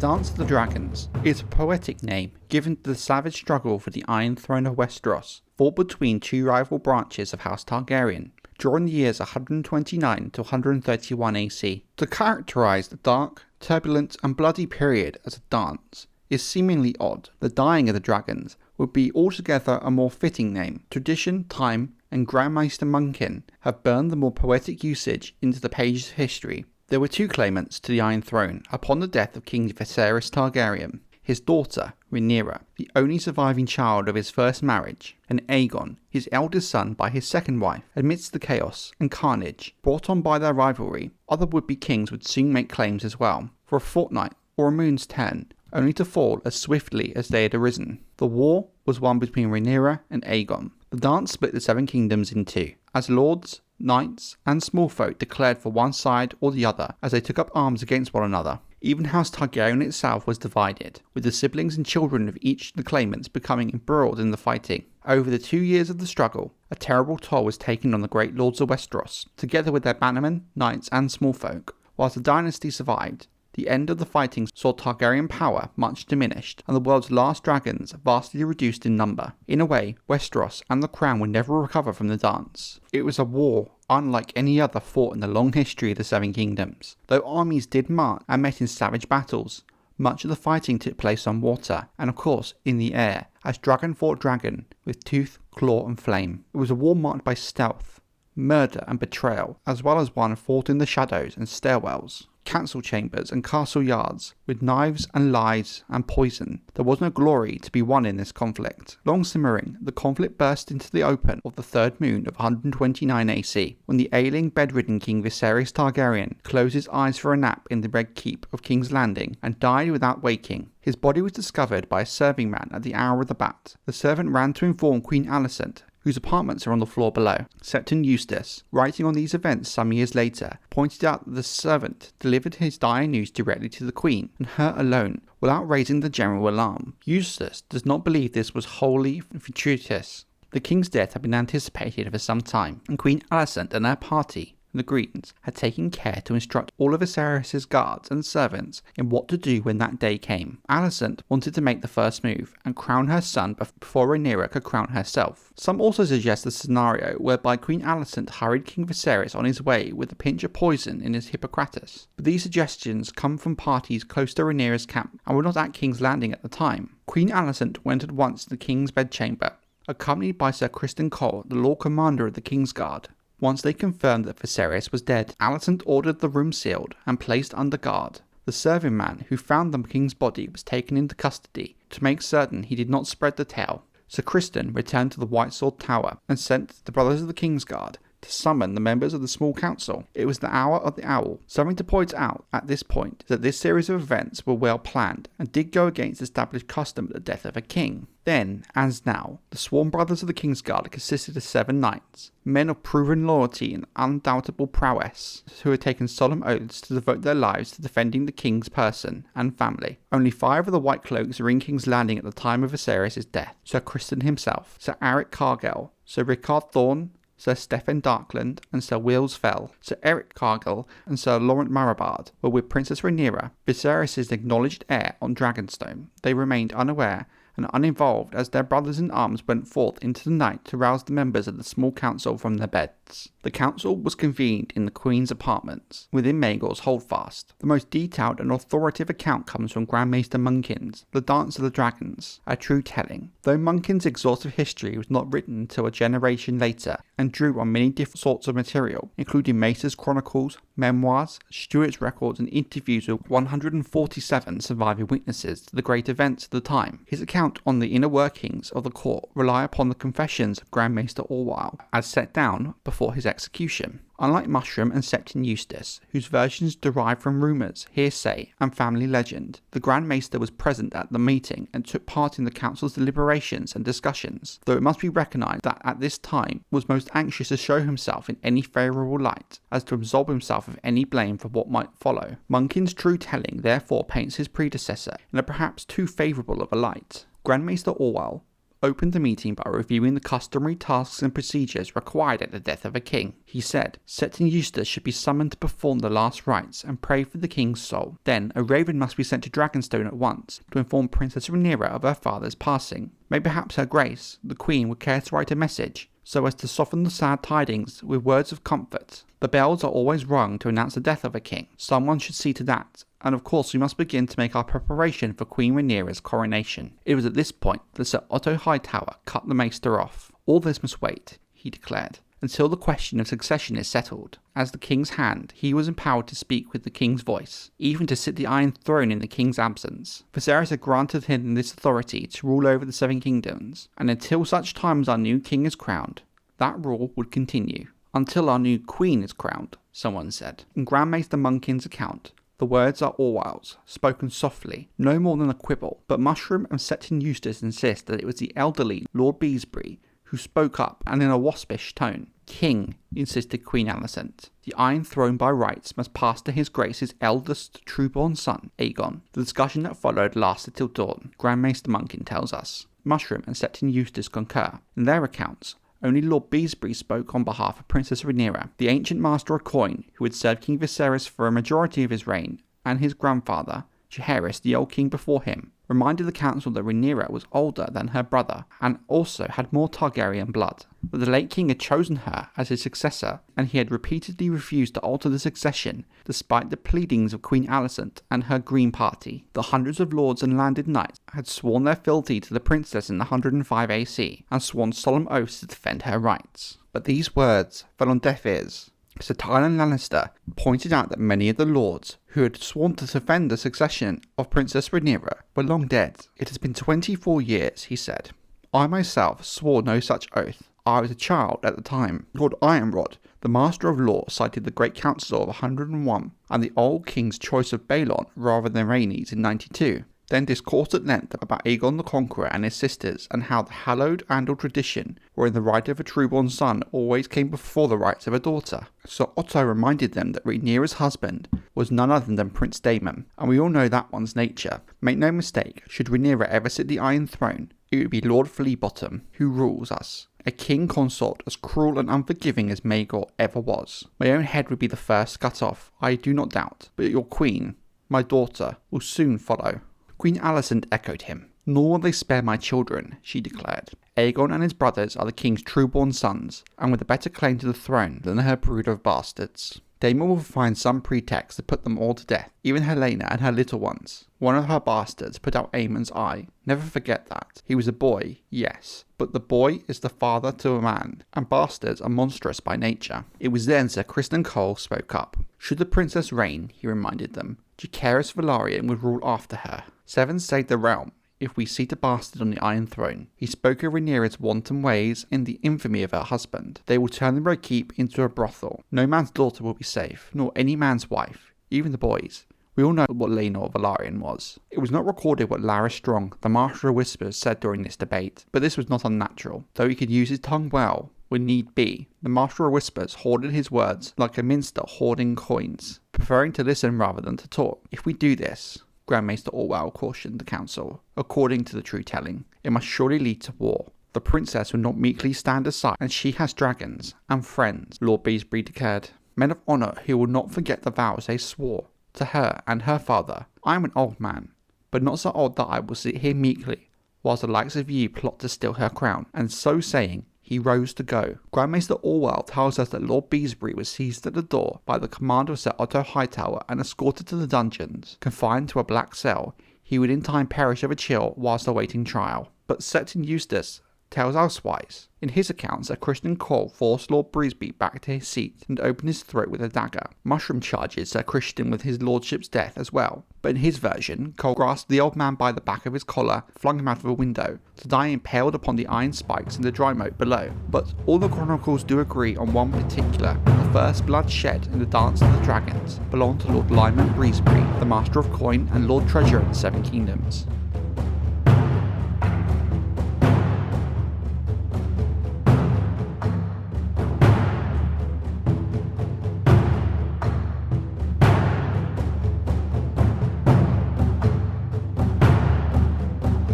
Dance of the Dragons is a poetic name given to the savage struggle for the Iron Throne of Westeros, fought between two rival branches of House Targaryen during the years 129 to 131 AC. To characterise the dark, turbulent and bloody period as a dance is seemingly odd. The dying of the dragons would be altogether a more fitting name. Tradition, time and Grandmaster Munkin have burned the more poetic usage into the pages of history. There were two claimants to the Iron Throne upon the death of King Viserys Targaryen: his daughter, Rhaenyra, the only surviving child of his first marriage, and Aegon, his eldest son by his second wife. Amidst the chaos and carnage brought on by their rivalry, other would-be kings would soon make claims as well, for a fortnight or a moon's turn, only to fall as swiftly as they had arisen. The war was one between Rhaenyra and Aegon. The dance split the Seven Kingdoms in two, as lords, knights and small folk declared for one side or the other as they took up arms against one another. Even House Targaryen itself was divided, with the siblings and children of each of the claimants becoming embroiled in the fighting. Over the 2 years of the struggle, a terrible toll was taken on the great lords of Westeros, together with their bannermen, knights and small folk. Whilst the dynasty survived, the end of the fighting saw Targaryen power much diminished, and the world's last dragons vastly reduced in number. In a way, Westeros and the crown would never recover from the dance. It was a war unlike any other fought in the long history of the Seven Kingdoms. Though armies did march and met in savage battles, much of the fighting took place on water, and of course in the air, as dragon fought dragon, with tooth, claw and flame. It was a war marked by stealth, murder and betrayal, as well as one fought in the shadows and stairwells, council chambers and castle yards, with knives and lies and poison. There was no glory to be won in this conflict. Long simmering, the conflict burst into the open of the third moon of 129 AC, when the ailing, bedridden King Viserys Targaryen closed his eyes for a nap in the Red Keep of King's Landing and died without waking. His body was discovered by a serving man at the hour of the bat. The servant ran to inform Queen Alicent, whose apartments are on the floor below. Septon Eustace, writing on these events some years later, pointed out that the servant delivered his dire news directly to the Queen, and her alone, without raising the general alarm. Eustace does not believe this was wholly fortuitous. The king's death had been anticipated for some time, and Queen Alicent and her party, the Greens, had taken care to instruct all of Viserys' guards and servants in what to do when that day came. Alicent wanted to make the first move and crown her son before Rhaenyra could crown herself. Some also suggest a scenario whereby Queen Alicent hurried King Viserys on his way with a pinch of poison in his Hippocrates. But these suggestions come from parties close to Rhaenyra's camp and were not at King's Landing at the time. Queen Alicent went at once to the King's bedchamber, accompanied by Sir Criston Cole, the Lord Commander of the King's Guard. Once they confirmed that Viserys was dead, Alicent ordered the room sealed and placed under guard. The serving man who found the king's body was taken into custody to make certain he did not spread the tale. Sir Criston returned to the White Sword Tower and sent the brothers of the King's Guard to summon the members of the small council. It was the hour of the owl. Something to point out at this point is that this series of events were well planned and did go against established custom at the death of a king. Then, as now, the sworn brothers of the King's Guard consisted of 7 knights, men of proven loyalty and undoubtable prowess, who had taken solemn oaths to devote their lives to defending the king's person and family. Only 5 of the White Cloaks were in King's Landing at the time of Viserys' death: Sir Criston himself, Sir Eric Cargill, Sir Rickard Thorne, Sir Stephen Darkland and Sir Wills Fell. Sir Eric Cargill and Sir Laurent Marabard were with Princess Rhaenyra, Viserys' acknowledged heir on Dragonstone. They remained unaware and uninvolved as their brothers-in-arms went forth into the night to rouse the members of the small council from their beds. The council was convened in the Queen's apartments, within Maegor's holdfast. The most detailed and authoritative account comes from Grandmaster Munkin's The Dance of the Dragons, a true telling, though Munkin's exhaustive history was not written until a generation later, and drew on many different sorts of material, including Maester's chronicles, memoirs, Stuart's records and interviews with 147 surviving witnesses to the great events of the time. His account on the inner workings of the court rely upon the confessions of Grandmaster Orwell, as set down before his execution. Unlike Mushroom and Septon Eustace, whose versions derive from rumours, hearsay and family legend, the Grand Maester was present at the meeting and took part in the council's deliberations and discussions, though it must be recognised that at this time was most anxious to show himself in any favourable light, as to absolve himself of any blame for what might follow. Munkin's true telling therefore paints his predecessor in a perhaps too favourable of a light. Grandmaster Orwell opened the meeting by reviewing the customary tasks and procedures required at the death of a king. He said, Septon Eustace should be summoned to perform the last rites and pray for the king's soul. Then, a raven must be sent to Dragonstone at once to inform Princess Rhaenyra of her father's passing. Maybe perhaps Her Grace, the Queen, would care to write a message, so as to soften the sad tidings with words of comfort. The bells are always rung to announce the death of a king. Someone should see to that, and of course we must begin to make our preparation for Queen Rhaenyra's coronation. It was at this point that Sir Otto Hightower cut the maester off. All this must wait, he declared, until the question of succession is settled. As the king's hand, he was empowered to speak with the king's voice, even to sit the Iron Throne in the king's absence. Viserys had granted him this authority to rule over the Seven Kingdoms, and until such time as our new king is crowned, that rule would continue. Until our new queen is crowned, someone said. In Grand Maester Munkin's account, the words are Orwell's, spoken softly, no more than a quibble, but Mushroom and Septon Eustace insist that it was the elderly Lord Beesbury who spoke up and in a waspish tone. King, insisted Queen Alicent. The Iron Throne by rights must pass to His Grace's eldest true-born son, Aegon. The discussion that followed lasted till dawn, Grand Maester Munkin tells us. Mushroom and Septon Eustace concur. In their accounts, only Lord Beesbury spoke on behalf of Princess Rhaenyra, the ancient master of coin who had served King Viserys for a majority of his reign, and his grandfather, Jaehaerys, the old king before him, reminded the council that Rhaenyra was older than her brother and also had more Targaryen blood. But the late king had chosen her as his successor, and he had repeatedly refused to alter the succession despite the pleadings of Queen Alicent and her Green Party. The hundreds of lords and landed knights had sworn their fealty to the princess in 105 AC and sworn solemn oaths to defend her rights. But these words fell on deaf ears. Sir Tywin Lannister pointed out that many of the lords who had sworn to defend the succession of Princess Rhaenyra were long dead. It has been 24 years, he said. I myself swore no such oath. I was a child at the time. Lord Ironrod, the Master of Law, cited the Great Council of 101 and the old king's choice of Balon rather than Rhaenys in 92. Then discoursed at length about Aegon the Conqueror and his sisters, and how the hallowed Andal tradition, wherein the right of a true-born son always came before the rights of a daughter. Sir Otto reminded them that Rhaenyra's husband was none other than Prince Daemon, and we all know that one's nature. Make no mistake, should Rhaenyra ever sit the Iron Throne, it would be Lord Fleabottom who rules us. A king consort as cruel and unforgiving as Maegor ever was. My own head would be the first cut off, I do not doubt, but your queen, my daughter, will soon follow. Queen Alicent echoed him. Nor will they spare my children, she declared. Aegon and his brothers are the king's true-born sons, and with a better claim to the throne than her brood of bastards. Daemon will find some pretext to put them all to death, even Helena and her little ones. One of her bastards put out Aemon's eye. Never forget that. He was a boy, yes, but the boy is the father to a man, and bastards are monstrous by nature. It was then Sir Criston Cole spoke up. Should the princess reign, he reminded them, Jaehaerys Velaryon would rule after her. Seven saved the realm if we seat a bastard on the Iron Throne. He spoke of Rhaenyra's wanton ways and the infamy of her husband. They will turn the Red Keep into a brothel. No man's daughter will be safe, nor any man's wife, even the boys. We all know what Laenor Velaryon was. It was not recorded what Larys Strong, the Master of Whispers, said during this debate, but this was not unnatural. Though he could use his tongue well, when need be, the Master of Whispers hoarded his words like a minster hoarding coins, preferring to listen rather than to talk. If we do this, Grand Maester Orwell cautioned the council, according to the true telling, it must surely lead to war. The princess will not meekly stand aside, and she has dragons and friends, Lord Beesbury declared. Men of honour who will not forget the vows they swore to her and her father. I am an old man, but not so old that I will sit here meekly, whilst the likes of you plot to steal her crown. And so saying, he rose to go. Grand Maester Orwell tells us that Lord Beesbury was seized at the door by the command of Sir Otto Hightower and escorted to the dungeons. Confined to a black cell, he would in time perish of a chill whilst awaiting trial. But Septon Eustace tells elsewise. In his accounts, Sir Criston Cole forced Lord Beesbury back to his seat and opened his throat with a dagger. Mushroom charges Sir Criston with his lordship's death as well, but in his version, Cole grasped the old man by the back of his collar, flung him out of a window, to die impaled upon the iron spikes in the dry moat below. But all the chronicles do agree on one particular. The first blood shed in the Dance of the Dragons belonged to Lord Lyman Beesbury, the Master of Coin and Lord Treasurer of the Seven Kingdoms.